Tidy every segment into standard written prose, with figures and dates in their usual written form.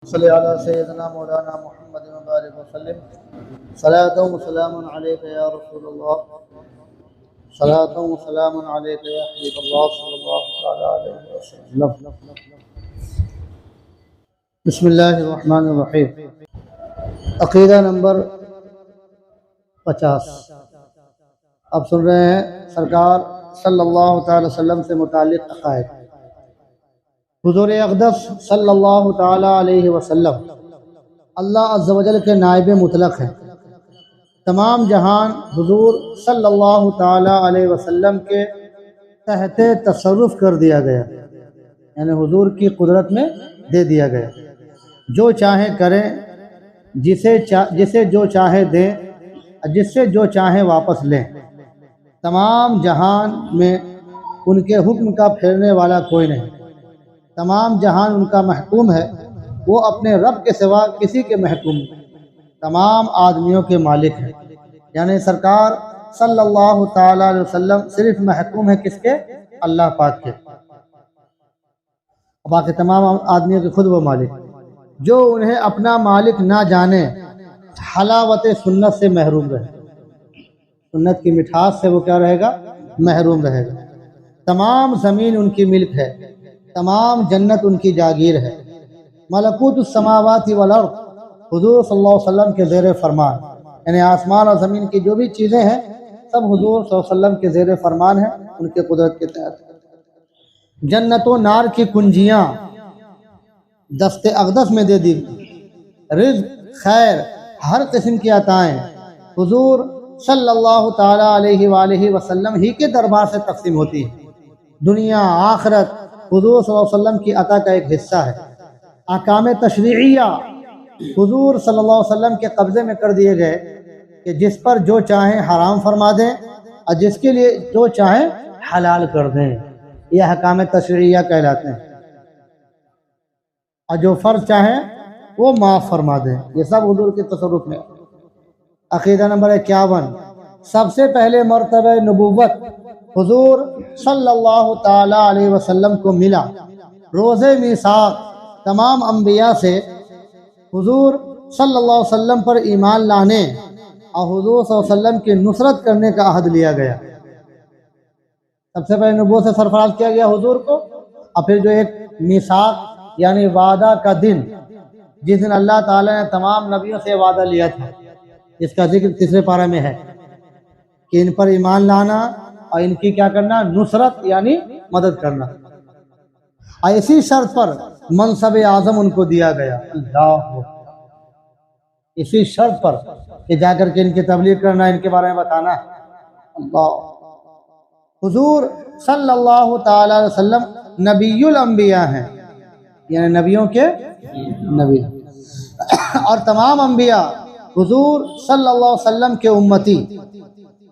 صلی علی سیدنا مولانا محمد مبارک وسلم صلاۃ و سلام علیک یا رسول اللہ صلاۃ و سلام علیک یا حبیب اللہ صلی اللہ تعالی علیہ وسلم۔ بسم اللہ الرحمن الرحیم۔ عقیدہ نمبر 50۔ اب سن رہے ہیں سرکار صلی اللہ تعالی وسلم سے متعلق عقائد۔ حضور اقدس صلی اللہ تعالی علیہ وسلم اللہ عز و جل کے نائب مطلق ہیں۔ تمام جہان حضور صلی اللہ تعالی علیہ وسلم کے تحت تصرف کر دیا گیا، یعنی حضور کی قدرت میں دے دیا گیا۔ جو چاہیں کریں، جسے جو چاہے دیں، جس سے جو چاہیں واپس لیں۔ تمام جہان میں ان کے حکم کا پھیرنے والا کوئی نہیں۔ تمام جہان ان کا محکوم ہے، وہ اپنے رب کے سوا کسی کے محکوم نہیں۔ تمام آدمیوں کے مالک ہیں، یعنی سرکار صلی اللہ تعالی علیہ وسلم صرف محکوم ہے کس کے؟ اللہ پاک کے۔ باقی تمام آدمیوں کے خود وہ مالک۔ جو انہیں اپنا مالک نہ جانے حلاوت سنت سے محروم رہے، سنت کی مٹھاس سے وہ کیا رہے گا؟ محروم رہے گا۔ تمام زمین ان کی ملک ہے، تمام جنت ان کی جاگیر ہے۔ ملکوت السماوات والارض حضور صلی اللہ علیہ وسلم کے زیر فرمان، یعنی آسمان اور زمین کی جو بھی چیزیں ہیں سب حضور صلی اللہ علیہ وسلم کے زیر فرمان ہیں، ان کے قدرت کے تحت۔ جنت و نار کی کنجیاں دست اقدس میں دے دی، رزق، خیر، ہر قسم کی عطائیں حضور صلی اللہ تعالی علیہ وآلہ وسلم ہی کے دربار سے تقسیم ہوتی ہیں۔ دنیا آخرت حضور صلی اللہ علیہ وسلم کی عطا کا ایک حصہ ہے۔ احکام تشریعیہ حضور صلی اللہ علیہ وسلم کے قبضے میں کر دیے گئے کہ جس پر جو چاہیں حرام فرما دیں اور جس کے لیے جو چاہیں حلال کر دیں، یہ احکام تشریعیہ کہلاتے ہیں۔ اور جو فرض چاہیں وہ معاف فرما دیں، یہ سب حضور کے تصرف میں۔ عقیدہ نمبر 51۔ سب سے پہلے مرتبہ نبوت حضور صلی اللہ تعالی علیہ وسلم کو ملا روز میثاق تمام انبیاء سے حضور صلی اللہ علیہ وسلم پر ایمان لانے اور حضور صلی اللہ علیہ وسلم کی نصرت کرنے کا عہد لیا گیا۔ سب سے پہلے نبوت سے سرفراز کیا گیا حضور کو، اور پھر جو ایک میثاق یعنی وعدہ کا دن، جس دن اللہ تعالی نے تمام نبیوں سے وعدہ لیا تھا، جس کا ذکر تیسرے پارہ میں ہے کہ ان پر ایمان لانا اور ان کی کیا کرنا؟ نصرت یعنی مدد کرنا۔ اور اسی شرط پر منصب اعظم ان کو دیا گیا، اللہ، اسی شرط پر کہ جا کر کے ان کی تبلیغ کرنا، ان کے بارے میں بتانا ہے۔ اللہ، حضور صلی اللہ تعالی علیہ وسلم نبی الانبیاء ہیں، یعنی نبیوں کے نبی، اور تمام انبیاء حضور صلی اللہ علیہ وسلم کے امتی۔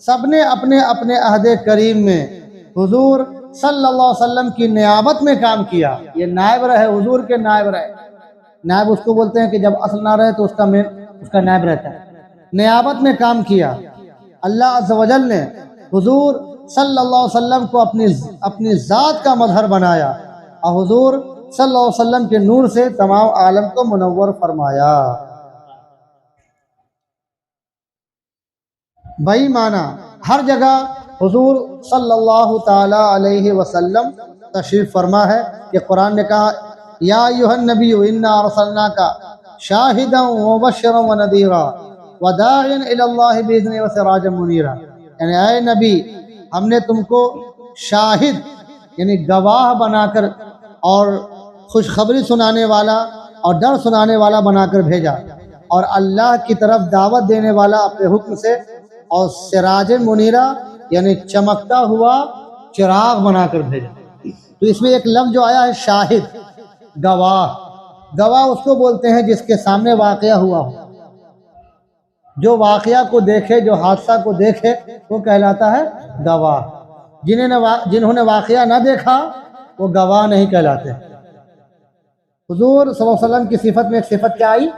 سب نے اپنے اپنے عہد کریم میں حضور صلی اللہ علیہ وسلم کی نیابت میں کام کیا۔ یہ نائب رہے، حضور کے نائب رہے۔ نائب اس کو بولتے ہیں کہ جب اصل نہ رہے تو اس کا نائب رہتا ہے۔ نیابت میں کام کیا۔ اللہ عز و جل نے حضور صلی اللہ علیہ وسلم کو اپنی ذات کا مظہر بنایا اور حضور صلی اللہ علیہ وسلم کے نور سے تمام عالم کو منور فرمایا۔ بھائی معنی ہر جگہ حضور صلی اللہ تعالی علیہ وسلم تشریف فرما ہے کہ قرآن نے کہا یا ایھا النبی انا ارسلناک شاہدا ومبشرا ونذیرا وداعیا الی اللہ باذنہ وسراجا منیرا، یعنی اے نبی ہم نے تم کو شاہد یعنی گواہ بنا کر اور خوشخبری سنانے والا اور ڈر سنانے والا بنا کر بھیجا، اور اللہ کی طرف دعوت دینے والا اپنے حکم سے، اور سراج منیرہ یعنی چمکتا ہوا چراغ بنا کر بھیجا۔ تو اس میں ایک لفظ جو آیا ہے شاہد، گواہ۔ گواہ اس کو بولتے ہیں جس کے سامنے واقعہ ہوا ہو، جو واقعہ کو دیکھے، جو حادثہ کو دیکھے وہ کہلاتا ہے گواہ۔ جنہوں نے واقعہ نہ دیکھا وہ گواہ نہیں کہلاتے۔ حضور صلی اللہ علیہ وسلم کی صفت میں ایک صفت کیا آئی؟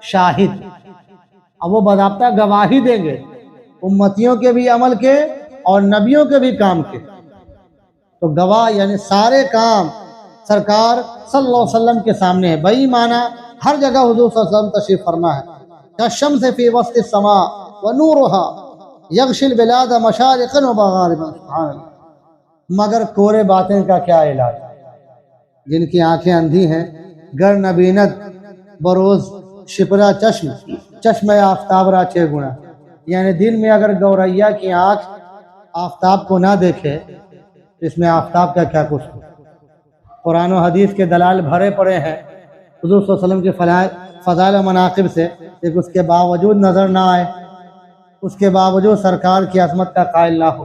شاہد۔ اب وہ باضابطہ گواہی دیں گے امتیوں کے بھی عمل کے اور نبیوں کے بھی کام کے۔ تو گواہ یعنی سارے کام سرکار صلی اللہ علیہ وسلم کے سامنے ہے۔ بھائی معنی ہر جگہ حضور صلی اللہ علیہ وسلم تشریف فرما ہے. کالشمس فی وسط السماء ونورها یغشی البلاد مشارقا ومغاربا. سبحان اللہ. مگر کورے باطن کا کیا علاج؟ جن کی آنکھیں اندھی ہیں، گر نبینت بروز شپرا چشم، چشم آفتاب را چھ گنا. یعنی دن میں اگر گوریا کی آنکھ آفتاب کو نہ دیکھے تو اس میں آفتاب کا کیا کچھ. قرآن و حدیث کے دلائل بھرے پڑے ہیں حضور صلی اللہ علیہ وسلم کے فضائل و مناقب سے، لیکن اس کے باوجود نظر نہ آئے، اس کے باوجود سرکار کی عظمت کا قائل نہ ہو.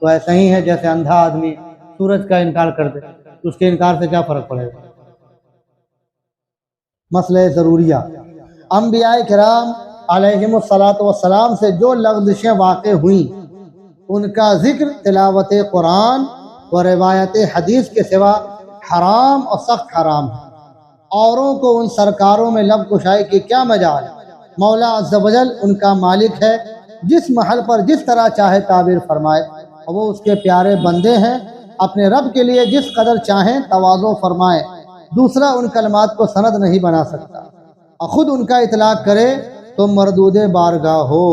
تو ایسا ہی ہے جیسے اندھا آدمی سورج کا انکار کر دے، تو اس کے انکار سے کیا فرق پڑے گا. مسئلہ ضروریہ. انبیاء کرام علیہم الصلاۃ والسلام سے جو لغزشیں واقع ہوئیں ان کا ذکر تلاوت قرآن و روایت حدیث کے سوا حرام اور سخت حرام ہے. اوروں کو ان سرکاروں میں لب کشائی کی کیا مجال. مولا عز و جل ان کا مالک ہے، جس محل پر جس طرح چاہے تعبیر فرمائے، اور وہ اس کے پیارے بندے ہیں. اپنے رب کے لیے جس قدر چاہیں تواضع فرمائیں. دوسرا ان کلمات کو سند نہیں بنا سکتا، اور خود ان کا اطلاق کرے تو مردود بارگاہ ہو.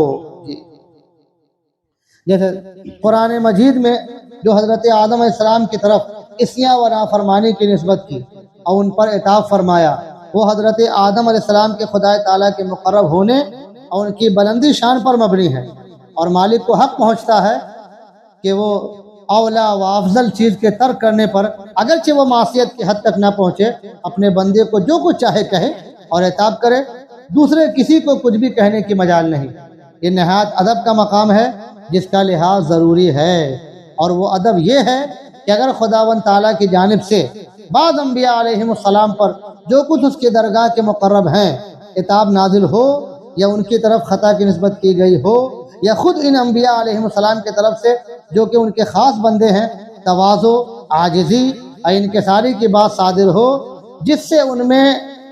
جیسے قرآن مجید میں جو حضرت آدم علیہ السلام کی طرف عصیاں و نافرمانی کی نسبت کی اور ان پر عتاب فرمایا، وہ حضرت آدم علیہ السلام کے خدا تعالیٰ کے مقرب ہونے اور ان کی بلندی شان پر مبنی ہے. اور مالک کو حق پہنچتا ہے کہ وہ اولا و افضل چیز کے ترک کرنے پر اگرچہ وہ معصیت کی حد تک نہ پہنچے، اپنے بندے کو جو کچھ چاہے کہے اور عتاب کرے. دوسرے کسی کو کچھ بھی کہنے کی مجال نہیں. یہ نہایت ادب کا مقام ہے جس کا لحاظ ضروری ہے. اور وہ ادب یہ ہے کہ اگر خداوند تعالیٰ کی جانب سے بعض انبیاء علیہم السلام پر جو کچھ اس کی درگاہ کے مقرب ہیں عتاب نازل ہو، یا ان کی طرف خطا کی نسبت کی گئی ہو، یا خود ان انبیاء علیہم السلام کی طرف سے جو کہ ان کے خاص بندے ہیں تواضع، عاجزی اور انکساری کی بات صادر ہو جس سے ان میں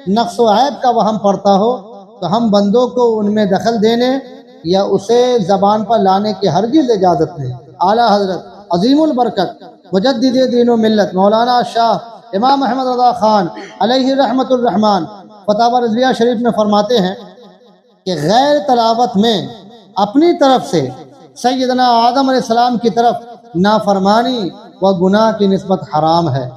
نقص و عیب کا وہم پڑتا ہو، تو ہم بندوں کو ان میں دخل دینے یا اسے زبان پر لانے کی ہرگز اجازت نہیں. اعلیٰ حضرت عظیم البرکت مجدد دین و ملت مولانا شاہ امام احمد رضا خان علیہ رحمت الرحمن فتاوی رضویہ شریف میں فرماتے ہیں کہ غیر تلاوت میں اپنی طرف سے سیدنا آدم علیہ السلام کی طرف نافرمانی و گناہ کی نسبت حرام ہے.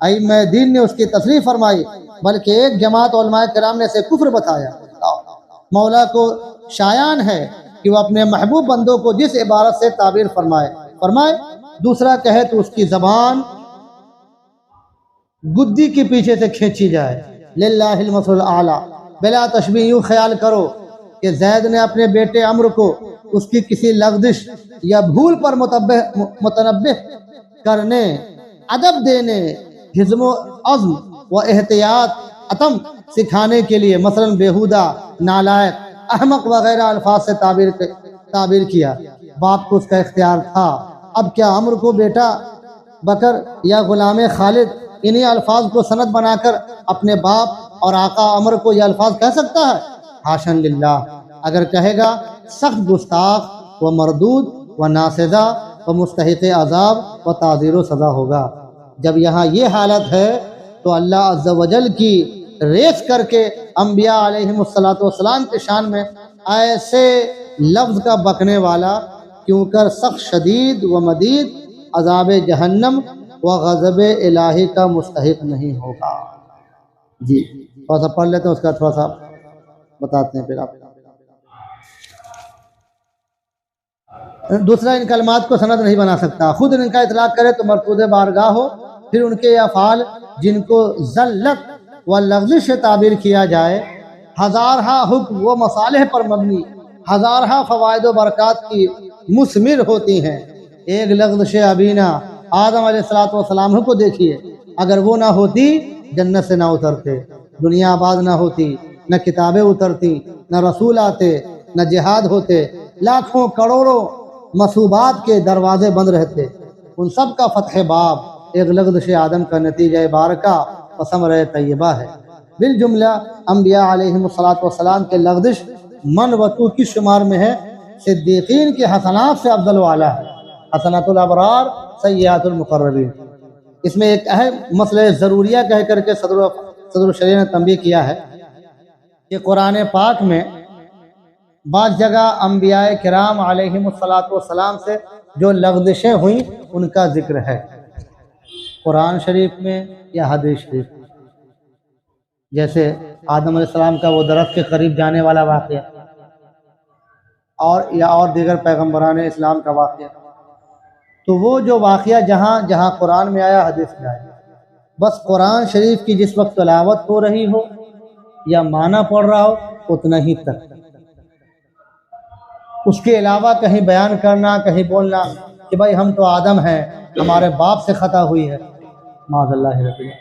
ائمہ دین نے اس کی تصریح فرمائی، بلکہ ایک جماعت علماء کرام نے اسے کفر بتایا. مولا کو شایان ہے کہ وہ اپنے محبوب بندوں کو جس عبارت سے تعبیر فرمائے دوسرا کہے تو اس کی زبان گدی کے پیچھے سے کھینچی جائے. للہ المثل الاعلی. بلا تشبیہ یوں خیال کرو کہ زید نے اپنے بیٹے عمرو کو اس کی کسی لغزش یا بھول پر متنبہ کرنے، ادب دینے، حزم و عزم و احتیاط عتم سکھانے کے لیے مثلا بیہودہ، نالائق، احمق وغیرہ الفاظ سے تعبیر کیا. باپ کو اس کا اختیار تھا. اب کیا عمرو کو بیٹا بکر یا غلام خالد انہی الفاظ کو سند بنا کر اپنے باپ اور آقا عمرو کو یہ الفاظ کہہ سکتا ہے؟ حاشا للہ. اگر کہے گا سخت گستاخ و مردود و ناسزا و مستحق عذاب و تعزیر و سزا ہوگا. جب یہاں یہ حالت ہے تو اللہ عز و جل کی ریس کر کے انبیاء علیہم السلام کے شان میں ایسے لفظ کا بکنے والا کیوں کر سخت شدید و مدید عذاب جہنم و غضب الہی کا مستحق نہیں ہوگا. جی تھوڑا سا پڑھ لیتے ہیں، اس کا تھوڑا سا بتاتے ہیں پھر آپ. دوسرا ان کلمات کو سند نہیں بنا سکتا. خود ان کا اطلاق کرے تو مرفوض بارگاہ ہو. پھر ان کے افعال جن کو ذلت و لغزش سے تعبیر کیا جائے، ہزارہا حکم و مصالح پر مبنی، ہزارہا فوائد و برکات کی مثمر ہوتی ہیں. ایک لغزش ابینا آدم علیہ السلام کو دیکھیے، اگر وہ نہ ہوتی جنت سے نہ اترتے، دنیا آباد نہ ہوتی، نہ کتابیں اترتی، نہ رسول آتے، نہ جہاد ہوتے، لاکھوں کروڑوں مصوبات کے دروازے بند رہتے. ان سب کا فتح باب ایک لغزش آدم کا نتیجہ بارکہ و ثمرہ طیبہ ہے. بالجملہ انبیاء علیہم السلام کے لغزش من و تو کی شمار میں ہے. صدیقین کے حسنات سے افضل و اعلیٰ ہے. حسنات الابرار سیئات المقربین. اس میں ایک اہم مسئلہ ضروریہ کہہ کر کے صدر الشریعہ نے تنبیہ کیا ہے کہ قرآن پاک میں بعض جگہ انبیاء کرام علیہم الصلاۃ سے جو لغزشیں ہوئیں ان کا ذکر ہے قرآن شریف میں یا حدیث شریف میں، جیسے آدم علیہ السلام کا وہ درخت کے قریب جانے والا واقعہ اور دیگر پیغمبران اسلام کا واقعہ. تو وہ جو واقعہ جہاں جہاں قرآن میں آیا حدیث میں آیا، بس قرآن شریف کی جس وقت تلاوت ہو رہی ہو یا معنی پڑھ رہا ہو اتنا ہی تک، اس کے علاوہ کہیں بیان کرنا، کہیں بولنا کہ بھائی ہم تو آدم ہیں، ہمارے باپ سے خطا ہوئی ہے، معاذ اللہ رب اللہ،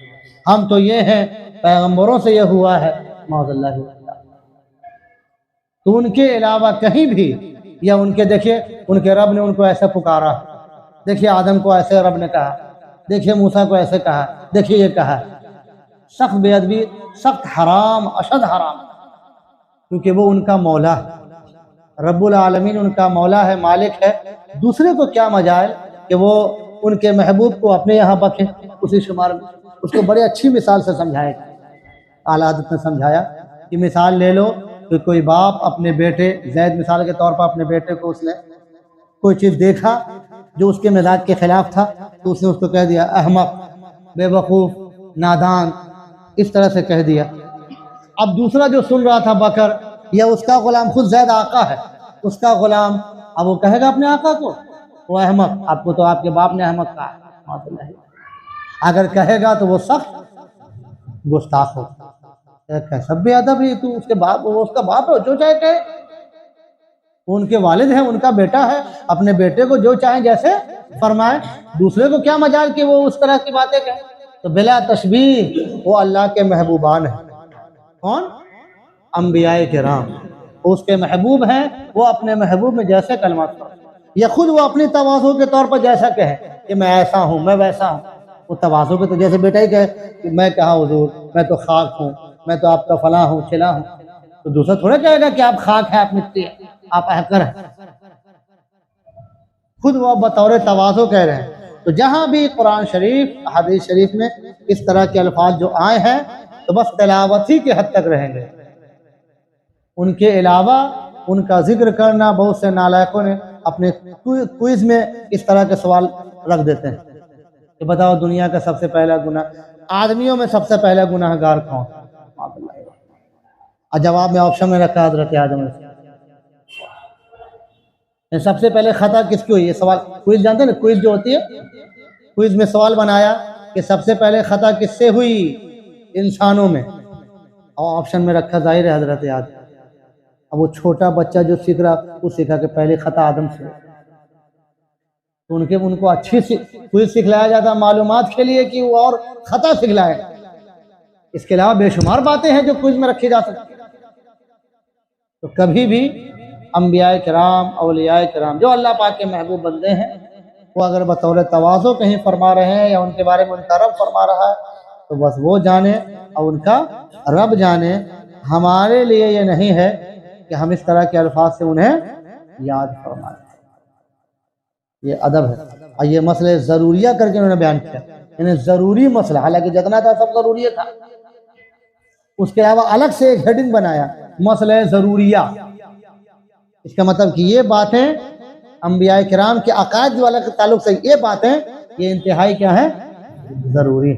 ہم تو یہ ہیں، پیغمبروں سے یہ ہوا ہے، معاذ اللہ رب اللہ. تو ان کے علاوہ کہیں بھی، یا ان کے دیکھیے ان کے رب نے ان کو ایسے پکارا، دیکھیے آدم کو ایسے رب نے کہا، دیکھیے موسیٰ کو ایسے کہا، دیکھیے یہ کہا، سخت بے ادبی، سخت حرام، اشد حرام، کیونکہ وہ ان کا مولا ہے، رب العالمین ان کا مولا ہے، مالک ہے. دوسرے کو کیا مجال کہ وہ ان کے محبوب کو اپنے یہاں بکے اسی شمار میں. اس کو بڑی اچھی مثال سے سمجھایا، اعلیٰ حضرت نے سمجھایا کہ مثال لے لو کہ کوئی باپ اپنے بیٹے، زید مثال کے طور پر اپنے بیٹے کو اس نے کوئی چیز دیکھا جو اس کے مزاج کے خلاف تھا، تو اس نے اس کو کہہ دیا احمق، بے وقوف، نادان، اس طرح سے کہہ دیا. اب دوسرا جو سن رہا تھا بکر، یا اس کا غلام، خود زید آقا ہے، اس کا غلام، اب وہ کہے گا اپنے آقا کو وہ احمق، آپ کو تو آپ کے باپ نے احمق کہا ہے. اگر کہے گا تو وہ سخت گستاخ ہو، کیسا بے ادب ہے تو، اس کے باپ، وہ اس کا باپ ہے، جو چاہے کہے، وہ ان کے والد ہیں، ان کا بیٹا ہے، اپنے بیٹے کو جو چاہیں جیسے فرمائے. دوسرے کو کیا مجال کہ وہ اس طرح کی باتیں کہیں. تو بلا تشبیہ وہ اللہ کے محبوبان ہیں. کون؟ انبیاء کرام، وہ اس کے محبوب ہیں. وہ اپنے محبوب میں جیسے کلمات پڑھیں، یا خود وہ اپنی تواضع کے طور پر جیسا کہے کہ میں ایسا ہوں، میں ویسا ہوں. وہ تواضع کے تو جیسے بیٹا ہی کہے کہ میں کہاں حضور، میں تو خاک ہوں، میں تو آپ کا فلاں ہوں، چلا ہوں. تو دوسرا تھوڑا کہے گا کہ آپ خاک ہیں، آپ مٹی ہیں، آپ احقر ہیں. خود وہ بطور تواضع کہہ رہے ہیں. تو جہاں بھی قرآن شریف، حدیث شریف میں اس طرح کے الفاظ جو آئے ہیں تو بس تلاوت ہی کے حد تک رہیں گے. ان کے علاوہ ان کا ذکر کرنا، بہت سے نالائقوں نے اپنے کوئز میں اس طرح کے سوال رکھ دیتے ہیں کہ بتاؤ دنیا کا سب سے پہلا گناہ، آدمیوں میں سب سے پہلا گناہ گار کون؟ اور جواب میں آپشن میں رکھا حضرت آدم علیہ السلام. سب سے پہلے خطا کس کی ہوئی؟ یہ سوال کوئز جانتے ہیں نا، کوئز جو ہوتی ہے، کوئز میں سوال بنایا کہ سب سے پہلے خطا کس سے ہوئی؟ انسانوں میں. اور آپشن میں رکھا ظاہر ہے حضرت آدم. اب وہ چھوٹا بچہ جو سیکھ رہا، وہ سیکھا کہ پہلے خطا آدم سے. تو ان کو اچھی کوئز سکھلایا جاتا معلومات کے لیے کہ وہ اور خطا سکھلائے. اس کے علاوہ بے شمار باتیں ہیں جو کوئز میں رکھی جا سکتی. تو کبھی بھی انبیاء کرام، اولیاء کرام جو اللہ پاک کے محبوب بندے ہیں، وہ اگر بطور تواضع کہیں فرما رہے ہیں یا ان کے بارے میں ان کا رب فرما رہا ہے تو بس وہ جانے اور ان کا رب جانے. ہمارے لیے یہ نہیں ہے کہ ہم اس طرح کے الفاظ سے انہیں یاد فرمائیں. یہ ادب ہے. اور یہ مسئلہ ضروریہ کر کے انہوں نے بیان کیا، یعنی ضروری مسئلہ، حالانکہ جتنا تھا سب ضروری تھا. اس کے علاوہ الگ سے ایک ہیڈنگ بنایا، مسئلہ ضروریہ. اس کا مطلب کہ یہ باتیں انبیاء کرام کے عقائد جو الگ تعلق سے، یہ باتیں یہ انتہائی کیا ہے؟ ضروری.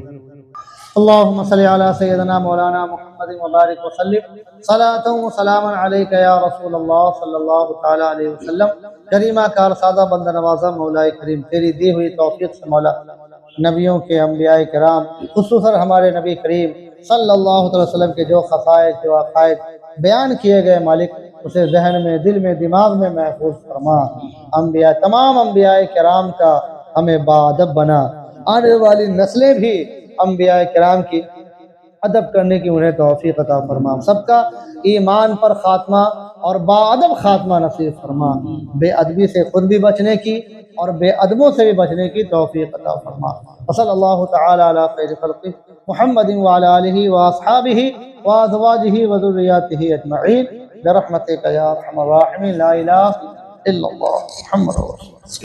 اللہم صلی علی سیدنا مولانا محمد مبارک وسلم صلاۃ و سلام علیک یا رسول اللہ صلی اللہ تعالی علیہ وسلم. کریمہ کار سادہ بندہ نوازہ مولا کریم، تیری دی ہوئی توفیق سے مولا نبیوں کے، انبیاء کرام، خصوصاً ہمارے نبی کریم صلی اللہ علیہ وسلم کے جو خصائص، جو عقائد بیان کیے گئے، مالک اسے ذہن میں، دل میں، دماغ میں محفوظ فرما. انبیاء، تمام انبیاء کرام کا ہمیں باادب بنا. آنے والی نسلیں بھی انبیاء کرام کی ادب کرنے کی انہیں توفیق عطا فرما. سب کا ایمان پر خاتمہ اور باادب خاتمہ نصیب فرما. بے ادبی سے خود بھی بچنے کی اور بے ادبوں سے بھی بچنے کی توفیق عطا فرما. وصلی اللہ تعالی علی خیر خلقہ محمد وعلی آلہ واصحابہ وازواجہ وذریاتہ اجمعین برحمتک یا ارحم الراحمین. لا الہ الا اللہ محمد رسول اللہ.